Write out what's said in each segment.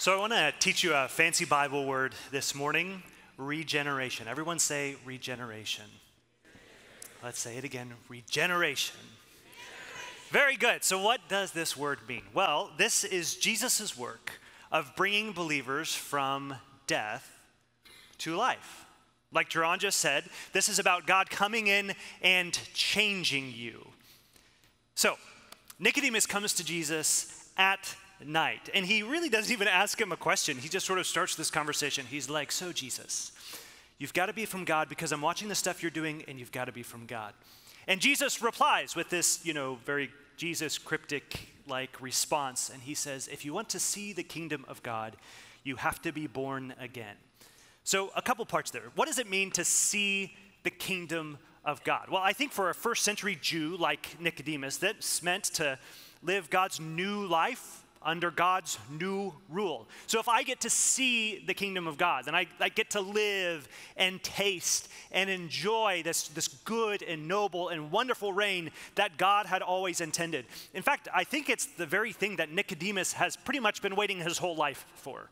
So I want to teach you a fancy Bible word this morning, regeneration. Everyone say regeneration. Let's say it again, regeneration. Very good. So what does this word mean? Well, this is Jesus' work of bringing believers from death to life. Like Jon just said, this is about God coming in and changing you. So Nicodemus comes to Jesus at night, and he really doesn't even ask him a question. He just sort of starts this conversation. He's like, so Jesus, you've got to be from God because I'm watching the stuff you're doing, and you've got to be from God. And Jesus replies with this, very Jesus cryptic-like response, and he says, if you want to see the kingdom of God, you have to be born again. So a couple parts there. What does it mean to see the kingdom of God? Well, I think for a first century Jew like Nicodemus, that's meant to live God's new life under God's new rule. So if I get to see the kingdom of God, then I get to live and taste and enjoy this good and noble and wonderful reign that God had always intended. In fact, I think it's the very thing that Nicodemus has pretty much been waiting his whole life for.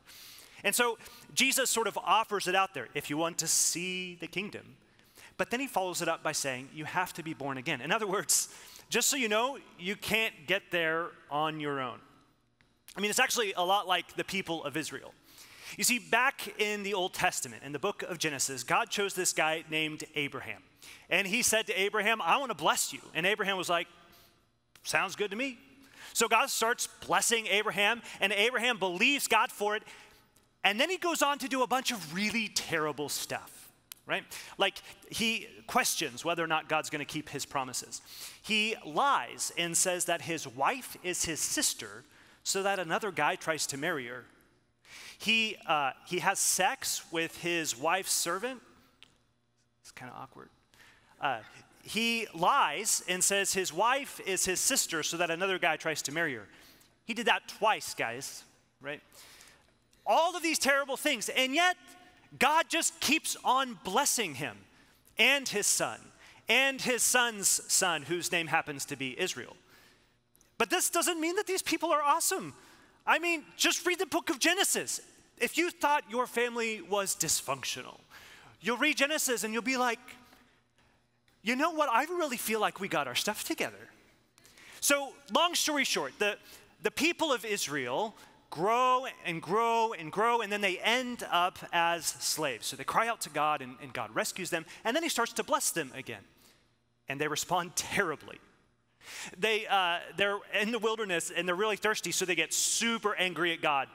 And so Jesus sort of offers it out there, if you want to see the kingdom. But then he follows it up by saying, you have to be born again. In other words, just so you know, you can't get there on your own. I mean, it's actually a lot like the people of Israel. You see, back in the Old Testament, in the book of Genesis, God chose this guy named Abraham. And he said to Abraham, I want to bless you. And Abraham was like, sounds good to me. So God starts blessing Abraham, and Abraham believes God for it. And then he goes on to do a bunch of really terrible stuff, right? Like he questions whether or not God's going to keep his promises. He lies and says that his wife is his sister, so that another guy tries to marry her. He has sex with his wife's servant. It's kind of awkward. He lies and says his wife is his sister so that another guy tries to marry her. He did that twice, guys, right? All of these terrible things, and yet God just keeps on blessing him and his son and his son's son, whose name happens to be Israel. But this doesn't mean that these people are awesome. I mean, just read the book of Genesis. If you thought your family was dysfunctional, you'll read Genesis and you'll be like, you know what? I really feel like we got our stuff together. So long story short, the people of Israel grow and grow and grow, and then they end up as slaves. So they cry out to God, and God rescues them, and then he starts to bless them again. And they respond terribly. They're in the wilderness and they're really thirsty, so they get super angry at God.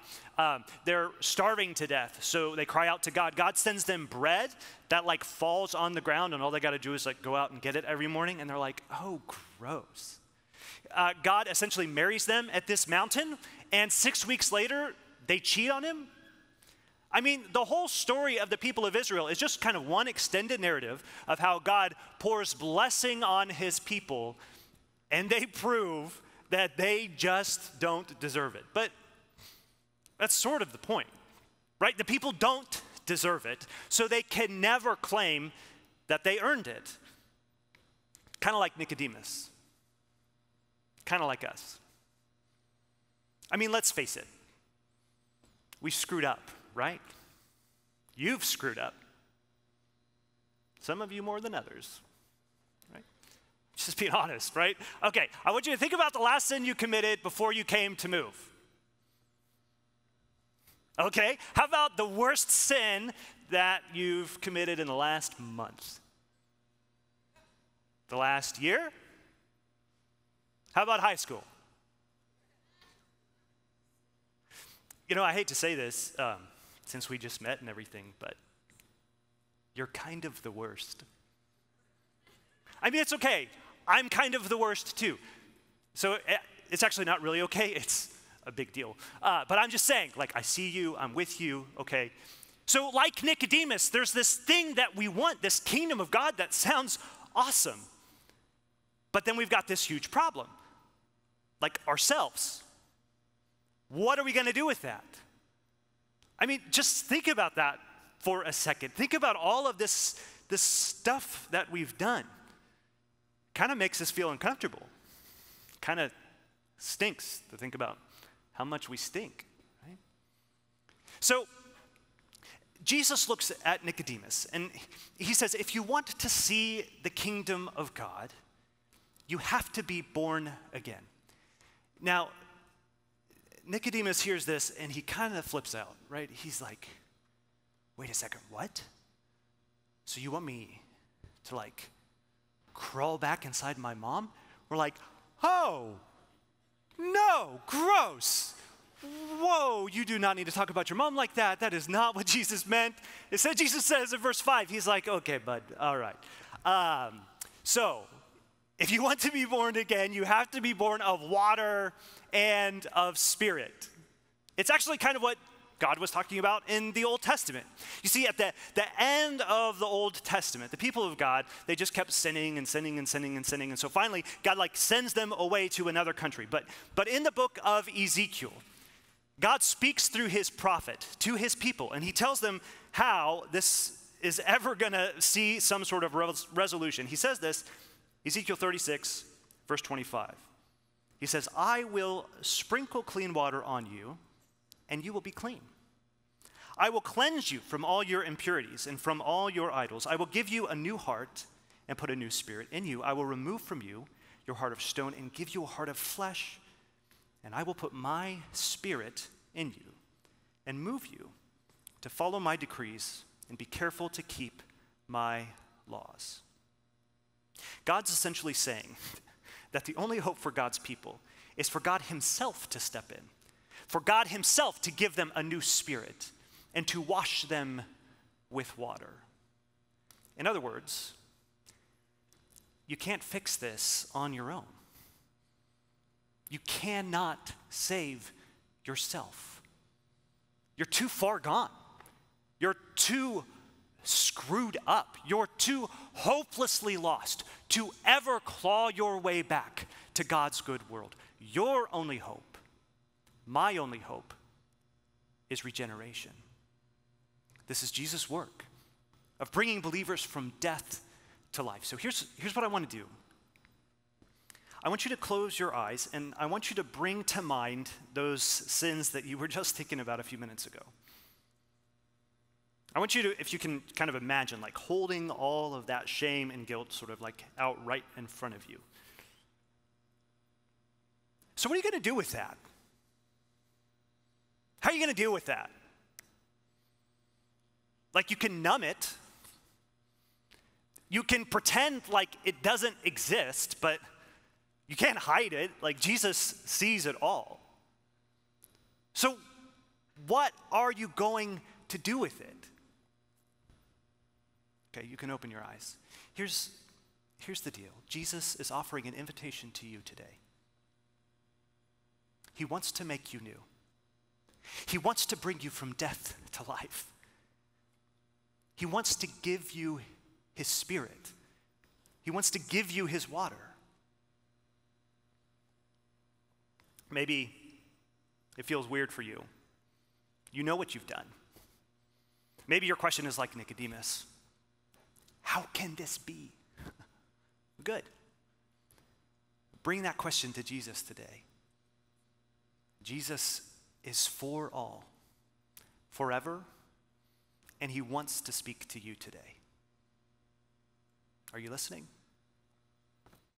They're starving to death, so they cry out to God. God sends them bread that falls on the ground, and all they got to do is go out and get it every morning, and they're like, oh, gross. God essentially marries them at this mountain, and 6 weeks later, they cheat on him. I mean, the whole story of the people of Israel is just kind of one extended narrative of how God pours blessing on his people, and they prove that they just don't deserve it. But that's sort of the point, right? The people don't deserve it, so they can never claim that they earned it. Kind of like Nicodemus. Kind of like us. I mean, let's face it. We screwed up, right? You've screwed up. Some of you more than others. Just being honest, right? Okay, I want you to think about the last sin you committed before you came to move. Okay, how about the worst sin that you've committed in the last month? The last year? How about high school? I hate to say this since we just met and everything, but you're kind of the worst. I mean, it's okay. I'm kind of the worst too. So it's actually not really okay. It's a big deal. But I'm just saying, I see you, I'm with you, okay? So like Nicodemus, there's this thing that we want, this kingdom of God that sounds awesome. But then we've got this huge problem, ourselves. What are we going to do with that? I mean, just think about that for a second. Think about all of this stuff that we've done. Kind of makes us feel uncomfortable. Kind of stinks to think about how much we stink, right? So Jesus looks at Nicodemus, and he says, if you want to see the kingdom of God, you have to be born again. Now, Nicodemus hears this, and he kind of flips out, right? He's like, wait a second, what? So you want me to like crawl back inside my mom? We're like, oh, no, gross. Whoa, you do not need to talk about your mom like that. That is not what Jesus meant. Jesus says in verse 5, he's like, okay, bud, all right. So if you want to be born again, you have to be born of water and of spirit. It's actually kind of what God was talking about in the Old Testament. You see, at the end of the Old Testament, the people of God, they just kept sinning and sinning and sinning and sinning. And so finally, God like sends them away to another country. But in the book of Ezekiel, God speaks through his prophet to his people, and he tells them how this is ever going to see some sort of resolution. He says this, Ezekiel 36, verse 25. He says, I will sprinkle clean water on you, and you will be clean. I will cleanse you from all your impurities and from all your idols. I will give you a new heart and put a new spirit in you. I will remove from you your heart of stone and give you a heart of flesh. And I will put my spirit in you and move you to follow my decrees and be careful to keep my laws. God's essentially saying that the only hope for God's people is for God himself to step in, for God himself to give them a new spirit and to wash them with water. In other words, you can't fix this on your own. You cannot save yourself. You're too far gone. You're too screwed up. You're too hopelessly lost to ever claw your way back to God's good world. Your only hope, my only hope, is regeneration. This is Jesus' work of bringing believers from death to life. So here's what I want to do. I want you to close your eyes, and I want you to bring to mind those sins that you were just thinking about a few minutes ago. I want you to, if you can kind of imagine, like holding all of that shame and guilt sort of like out right in front of you. So what are you going to do with that? How are you going to deal with that? Like you can numb it. You can pretend like it doesn't exist, but you can't hide it. Like Jesus sees it all. So what are you going to do with it? Okay, you can open your eyes. Here's the deal. Jesus is offering an invitation to you today. He wants to make you new. He wants to bring you from death to life. He wants to give you his spirit. He wants to give you his water. Maybe it feels weird for you. You know what you've done. Maybe your question is like Nicodemus. How can this be? Good. Bring that question to Jesus today. Jesus is for all, forever, and he wants to speak to you today. Are you listening?